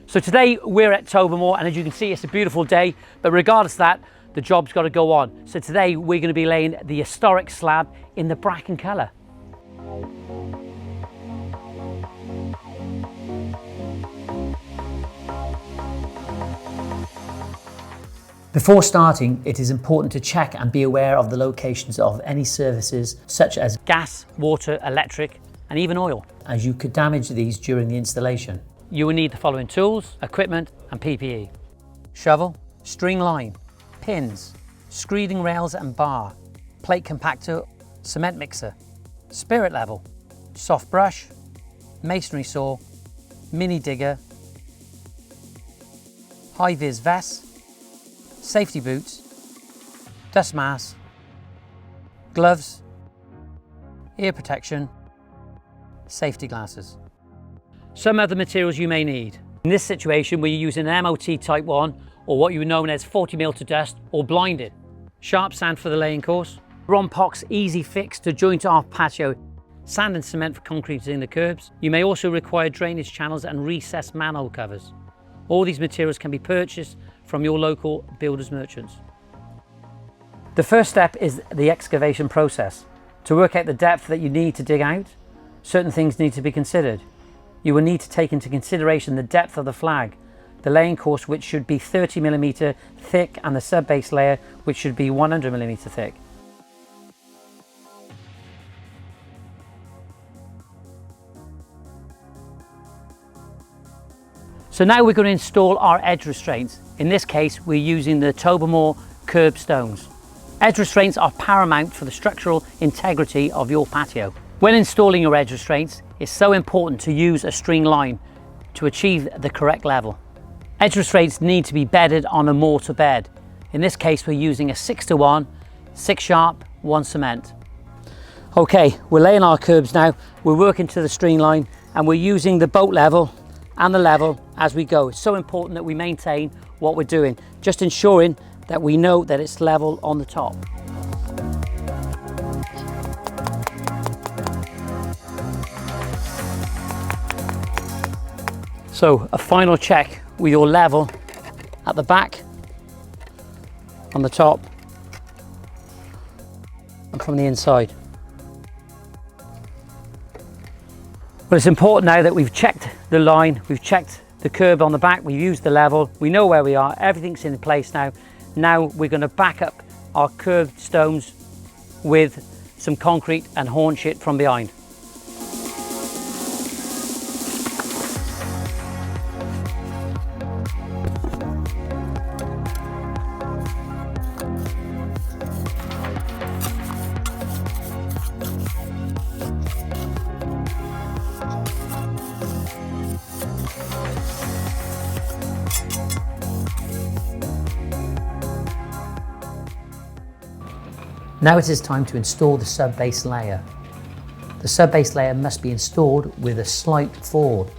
So today we're at Tobermoor, and as you can see, it's a beautiful day, but regardless of that, the job's got to go on. So today we're going to be laying the historic slab in the bracken colour. Before starting, it is important to check and be aware of the locations of any services such as gas, water, electric, and even oil, as you could damage these during the installation. You will need the following tools, equipment, and PPE. Shovel, string line, pins, screeding rails and bar, plate compactor, cement mixer, spirit level, soft brush, masonry saw, mini digger, high-vis vest, safety boots, dust mask, gloves, ear protection, safety glasses. Some other materials you may need. In this situation, we're using an MOT Type 1, or what you would known as 40mm to dust or blinded. Sharp sand for the laying course. Rompox Easy Fix to joint off patio. Sand and cement for concreting the curbs. You may also require drainage channels and recessed manhole covers. All these materials can be purchased from your local builders merchants. The first step is the excavation process. To work out the depth that you need to dig out, certain things need to be considered. You will need to take into consideration the depth of the flag, the laying course, which should be 30mm thick, and the sub-base layer, which should be 100mm thick. So now we're going to install our edge restraints. In this case, we're using the Tobermoor curb stones. Edge restraints are paramount for the structural integrity of your patio. When installing your edge restraints, it's so important to use a string line to achieve the correct level. Edge restraints need to be bedded on a mortar bed. In this case, we're using a 6:1, 6 sharp, 1 cement. Okay, we're laying our curbs now. We're working to the string line, and we're using the bolt level and the level as we go. It's so important that we maintain what we're doing, just ensuring that we know that it's level on the top. So a final check with your level at the back, on the top, and from the inside. Well, it's important now that we've checked the line, we've checked the curb on the back, we've used the level, we know where we are, everything's in place now. Now we're going to back up our curved stones with some concrete and haunch it from behind. Now it is time to install the sub-base layer. The sub-base layer must be installed with a slight fall.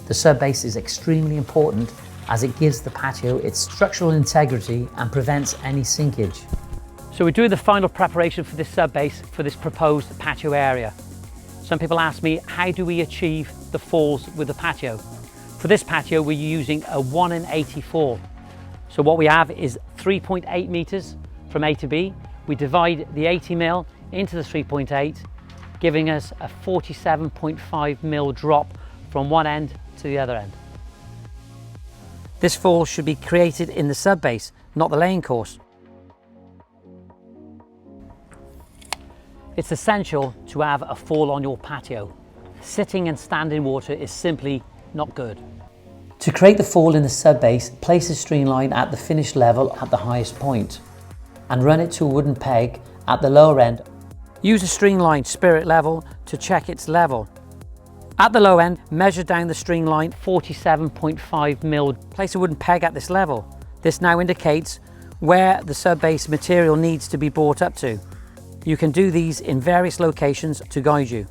The sub-base is extremely important as it gives the patio its structural integrity and prevents any sinkage. So we're doing the final preparation for this sub-base for this proposed patio area. Some people ask me, how do we achieve the falls with the patio? For this patio, we're using a 1 in 84. So what we have is 3.8 meters from A to B. We divide the 80mm into the 3.8, giving us a 47.5mm drop from one end to the other end. This fall should be created in the sub-base, not the laying course. It's essential to have a fall on your patio. Sitting and standing water is simply not good. To create the fall in the sub-base, place a string line at the finished level at the highest point and run it to a wooden peg at the lower end. Use a string line spirit level to check its level. At the low end, measure down the string line 47.5mm. Place a wooden peg at this level. This now indicates where the sub-base material needs to be brought up to. You can do these in various locations to guide you.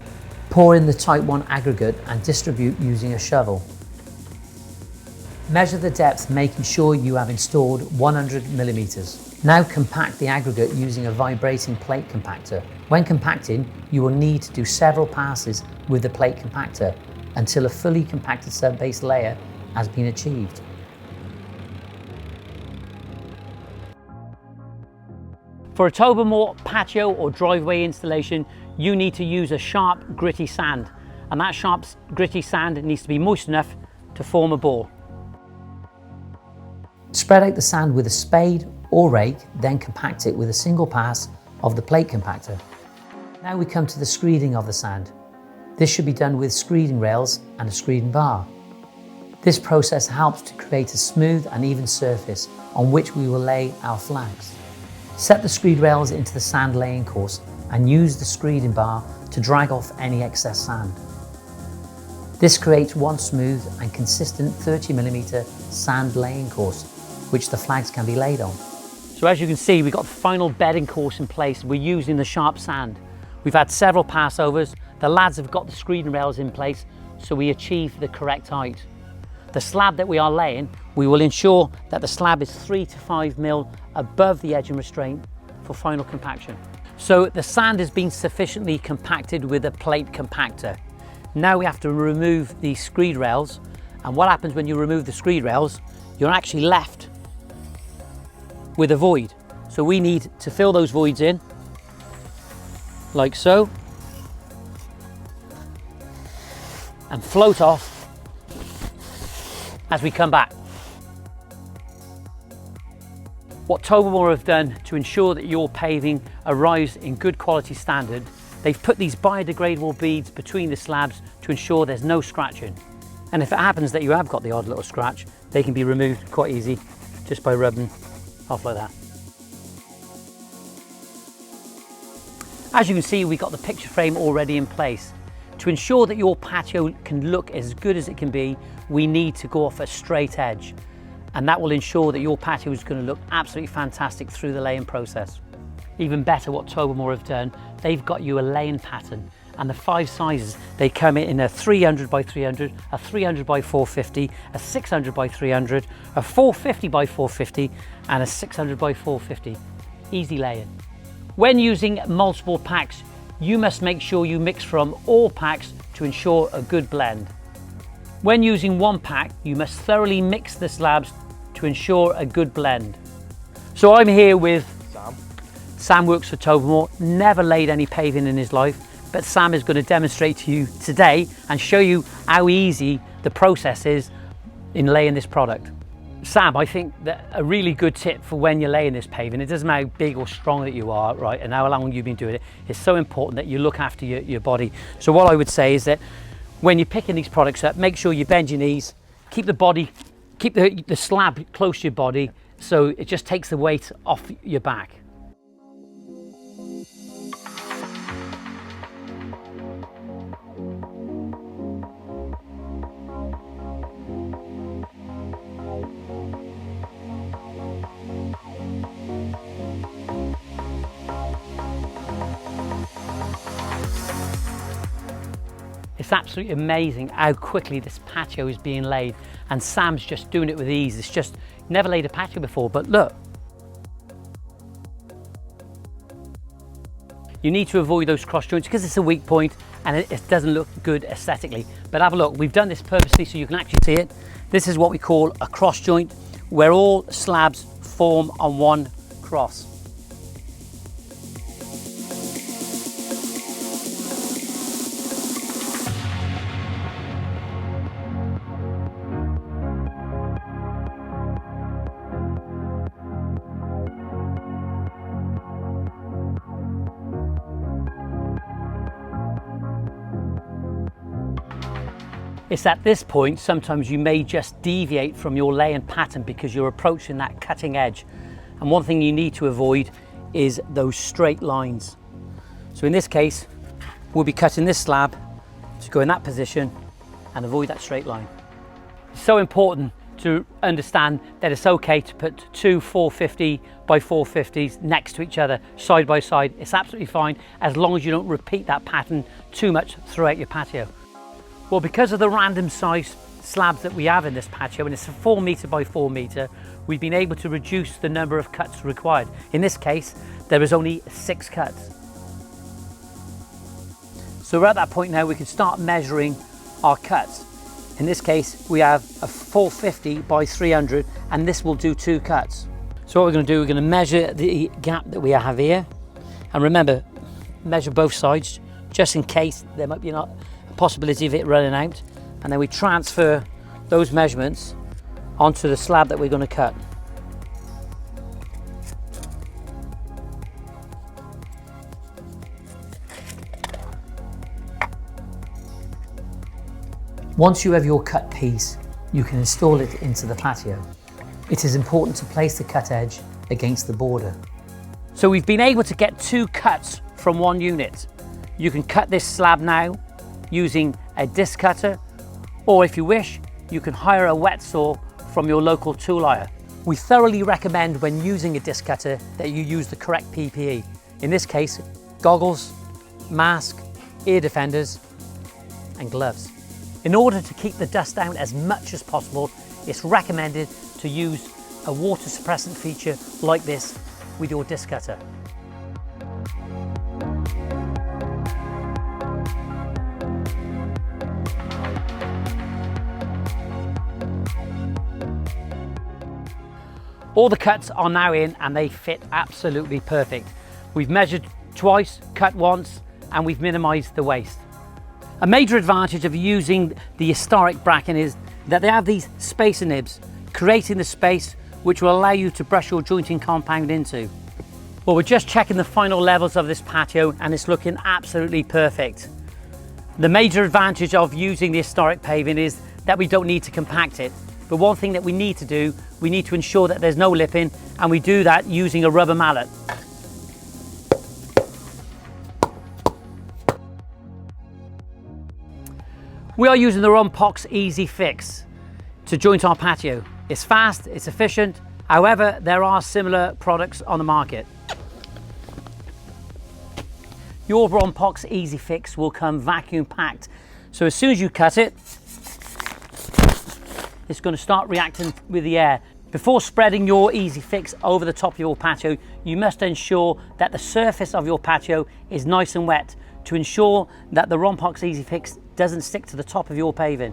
Pour in the Type 1 aggregate and distribute using a shovel. Measure the depth, making sure you have installed 100mm. Now compact the aggregate using a vibrating plate compactor. When compacting, you will need to do several passes with the plate compactor until a fully compacted sub-base layer has been achieved. For a Tobermoor patio or driveway installation, you need to use a sharp, gritty sand, and that sharp, gritty sand needs to be moist enough to form a ball. Spread out the sand with a spade or rake, then compact it with a single pass of the plate compactor. Now we come to the screeding of the sand. This should be done with screeding rails and a screeding bar. This process helps to create a smooth and even surface on which we will lay our flags. Set the screed rails into the sand laying course and use the screeding bar to drag off any excess sand. This creates one smooth and consistent 30mm sand laying course, which the flags can be laid on. So as you can see, we've got the final bedding course in place. We're using the sharp sand. We've had several passovers. The lads have got the screeding rails in place, so we achieve the correct height. The slab that we are laying, we will ensure that the slab is 3 to 5 mil above the edging restraint for final compaction. So the sand has been sufficiently compacted with a plate compactor. Now we have to remove the screed rails, and what happens when you remove the screed rails, you're actually left with a void. So we need to fill those voids in, like so, and float off as we come back. What Tobermoor have done to ensure that your paving arrives in good quality standard, they've put these biodegradable beads between the slabs to ensure there's no scratching. And if it happens that you have got the odd little scratch, they can be removed quite easy just by rubbing off like that. As you can see, we've got the picture frame already in place. To ensure that your patio can look as good as it can be, we need to go off a straight edge, and that will ensure that your patio is going to look absolutely fantastic through the laying process. Even better, what Tobermoor have done, they've got you a laying pattern, and the 5 sizes, they come in a 300 by 300, a 300 by 450, a 600 by 300, a 450 by 450, and a 600 by 450. Easy laying. When using multiple packs, you must make sure you mix from all packs to ensure a good blend. When using one pack, you must thoroughly mix the slabs to ensure a good blend. So I'm here with Sam. Sam works for Tobermoor, never laid any paving in his life, but Sam is going to demonstrate to you today and show you how easy the process is in laying this product. Sam, I think that a really good tip for when you're laying this paving, it doesn't matter how big or strong that you are, right, and how long you've been doing it, it's so important that you look after your body. So what I would say is that when you're picking these products up, make sure you bend your knees, keep the slab close to your body, so it just takes the weight off your back. It's absolutely amazing how quickly this patio is being laid, and Sam's just doing it with ease. It's just never laid a patio before, but look. You need to avoid those cross joints because it's a weak point and it doesn't look good aesthetically. But have a look, we've done this purposely so you can actually see it. This is what we call a cross joint, where all slabs form on one cross. It's at this point, sometimes you may just deviate from your laying pattern because you're approaching that cutting edge. And one thing you need to avoid is those straight lines. So in this case, we'll be cutting this slab to go in that position and avoid that straight line. It's so important to understand that it's okay to put two 450 by 450s next to each other, side by side. It's absolutely fine as long as you don't repeat that pattern too much throughout your patio. Well, because of the random size slabs that we have in this patio, and it's a 4 metre by 4 metre, we've been able to reduce the number of cuts required. In this case, there is only 6 cuts. So we're at that point now we can start measuring our cuts. In this case, we have a 450 by 300, and this will do 2 cuts. So what we're going to do, we're going to measure the gap that we have here. And remember, measure both sides, just in case there might be a possibility of it running out. And then we transfer those measurements onto the slab that we're going to cut. Once you have your cut piece, you can install it into the patio. It is important to place the cut edge against the border. So we've been able to get 2 cuts from 1 unit. You can cut this slab now using a disc cutter, or if you wish, you can hire a wet saw from your local tool hire. We thoroughly recommend when using a disc cutter that you use the correct PPE. In this case, goggles, mask, ear defenders, and gloves. In order to keep the dust down as much as possible, it's recommended to use a water suppressant feature like this with your disc cutter. All the cuts are now in and they fit absolutely perfect. We've measured twice, cut once, and we've minimized the waste. A major advantage of using the historic bracken is that they have these spacer nibs, creating the space which will allow you to brush your jointing compound into. Well, we're just checking the final levels of this patio and it's looking absolutely perfect. The major advantage of using the historic paving is that we don't need to compact it. But one thing that we need to do, we need to ensure that there's no lipping, and we do that using a rubber mallet. We are using the Rompox Easy Fix to joint our patio. It's fast, it's efficient, however, there are similar products on the market. Your Rompox Easy Fix will come vacuum packed, so as soon as you cut it, it's going to start reacting with the air. Before spreading your Easy Fix over the top of your patio, you must ensure that the surface of your patio is nice and wet to ensure that the Rompox Easy Fix doesn't stick to the top of your paving.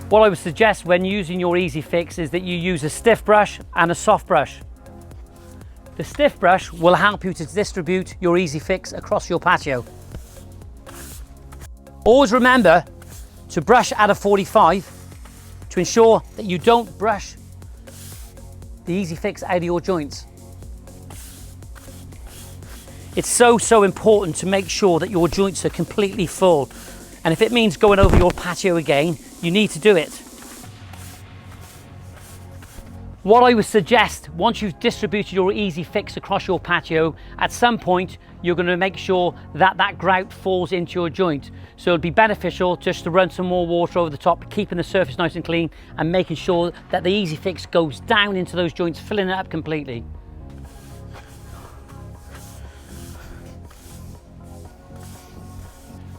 What I would suggest when using your Easy Fix is that you use a stiff brush and a soft brush. The stiff brush will help you to distribute your Easy Fix across your patio. Always remember to brush at a 45 to ensure that you don't brush the Easy Fix out of your joints. It's so important to make sure that your joints are completely full. And if it means going over your patio again, you need to do it. What I would suggest, once you've distributed your Easy Fix across your patio, at some point you're going to make sure that that grout falls into your joint. So it'd be beneficial just to run some more water over the top, keeping the surface nice and clean and making sure that the Easy Fix goes down into those joints, filling it up completely.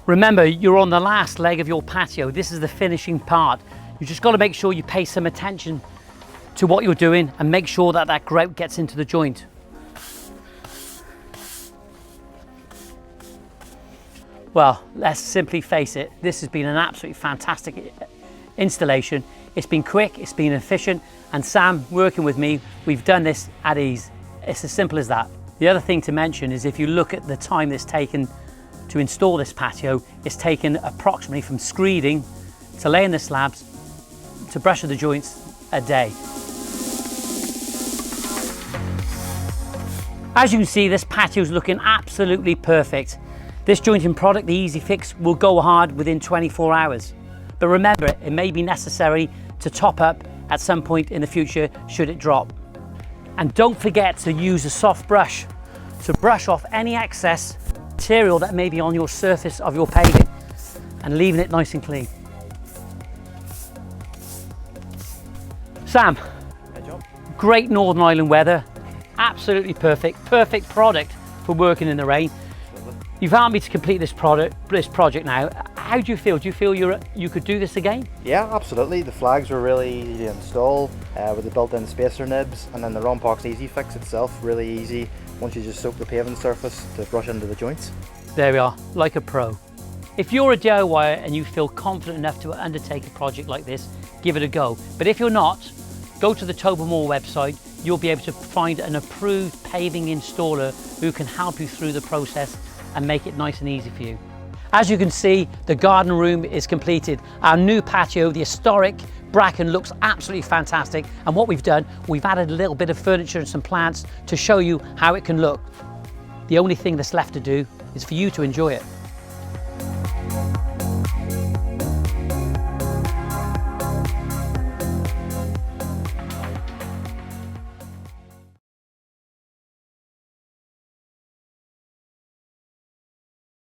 Remember, you're on the last leg of your patio. This is the finishing part. You just got to make sure you pay some attention to what you're doing and make sure that that grout gets into the joint. Well, let's simply face it, this has been an absolutely fantastic installation. It's been quick, it's been efficient, and Sam working with me, we've done this at ease. It's as simple as that. The other thing to mention is if you look at the time that's taken to install this patio, it's taken approximately from screeding to laying the slabs to brushing the joints a day. As you can see, this patio is looking absolutely perfect. This jointing product, the Easy Fix, will go hard within 24 hours. But remember, it may be necessary to top up at some point in the future should it drop. And don't forget to use a soft brush to brush off any excess material that may be on your surface of your paving and leaving it nice and clean. Sam, great Northern Ireland weather, absolutely perfect product for working in the rain. You've helped me to complete this project now. How do you feel? Do you feel you could do this again? Yeah, absolutely. The flags were really easy to install with the built-in spacer nibs, and then the Rompox Easy Fix itself, really easy once you just soak the paving surface to brush into the joints. There we are, like a pro. If you're a DIYer and you feel confident enough to undertake a project like this, give it a go. But if you're not, go to the Tobermoor website. You'll be able to find an approved paving installer who can help you through the process and make it nice and easy for you. As you can see, the garden room is completed. Our new patio, the historic bracken, looks absolutely fantastic. And what we've done, we've added a little bit of furniture and some plants to show you how it can look. The only thing that's left to do is for you to enjoy it.